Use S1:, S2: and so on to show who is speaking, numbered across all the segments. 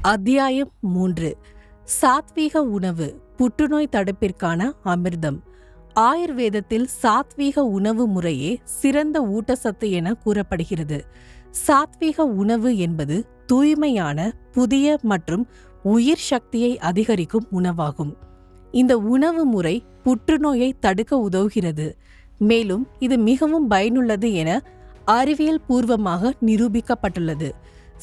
S1: அத்தியாயம் 3. சாத்வீக உணவு புற்றுநோய் தடுப்பிற்கான அமிர்தம். ஆயுர்வேதத்தில் சாத்வீக உணவு முறையே சிறந்த ஊட்டச்சத்து என கூறப்படுகிறது. சாத்வீக உணவு என்பது தூய்மையான, புதிய மற்றும் உயிர் சக்தியை அதிகரிக்கும் உணவாகும். இந்த உணவு முறை புற்றுநோயை தடுக்க உதவுகிறது. மேலும் இது மிகவும் பயனுள்ளது என அறிவியல் பூர்வமாக நிரூபிக்கப்பட்டுள்ளது.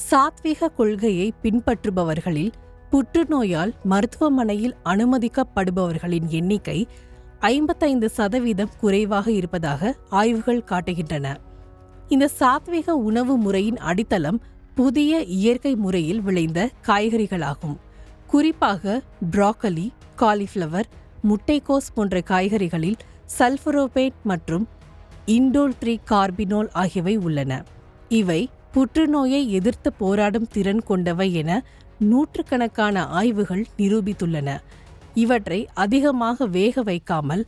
S1: சாத்வீக கொள்கையை பின்பற்றுபவர்களில் புற்றுநோயால் மருத்துவமனையில் அனுமதிக்கப்படுபவர்களின் எண்ணிக்கை 55% குறைவாக இருப்பதாக ஆய்வுகள் காட்டுகின்றன. இந்த சாத்வீக உணவு முறையின் அடித்தளம் புதிய இயற்கை முறையில் விளைந்த காய்கறிகளாகும். குறிப்பாக புரோக்கலி, காலிஃப்ளவர், முட்டைக்கோஸ் போன்ற காய்கறிகளில் சல்ஃபரோபேட் மற்றும் இண்டோல்-3 கார்பினோல் ஆகியவை உள்ளன. இவை புற்றுநோயை எதிர்த்து போராடும் திறன் கொண்டவை என நூற்றுக்கணக்கான ஆய்வுகள் நிரூபித்துள்ளன. இவற்றை அதிகமாக வேக வைக்காமல்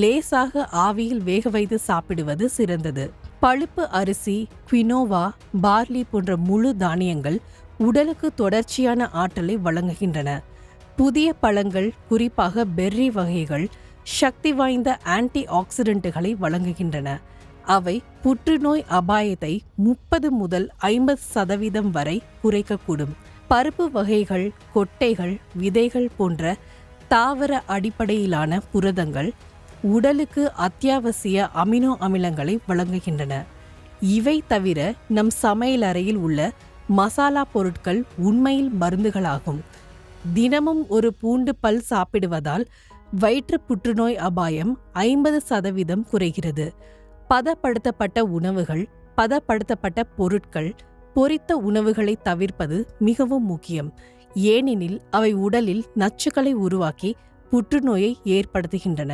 S1: லேசாக ஆவியில் வேக வைத்து சாப்பிடுவது சிறந்தது. பழுப்பு அரிசி, குயினோவா, பார்லி போன்ற முழு தானியங்கள் உடலுக்கு தொடர்ச்சியான ஆற்றலை வழங்குகின்றன. புதிய பழங்கள், குறிப்பாக பெர்ரி வகைகள், சக்தி வாய்ந்த ஆன்டி ஆக்சிடென்ட்டுகளை வழங்குகின்றன. அவை புற்றுநோய் அபாயத்தை 30 முதல் 50% வரை குறைக்கக்கூடும். பருப்பு வகைகள், கொட்டைகள், விதைகள் போன்ற தாவர அடிப்படையிலான புரதங்கள் உடலுக்கு அத்தியாவசிய அமினோ அமிலங்களை வழங்குகின்றன. இவை தவிர நம் சமையலறையில் உள்ள மசாலா பொருட்கள் உண்மையில் மருந்துகளாகும். தினமும் ஒரு பூண்டு பல் சாப்பிடுவதால் வயிற்று புற்றுநோய் அபாயம் 50% குறைகிறது. பதப்படுத்தப்பட்ட உணவுகள், பதப்படுத்தப்பட்ட பொருட்கள், பொரித்த உணவுகளை தவிர்ப்பது மிகவும் முக்கியம். ஏனெனில் அவை உடலில் நச்சுக்களை உருவாக்கி புற்றுநோயை ஏற்படுத்துகின்றன.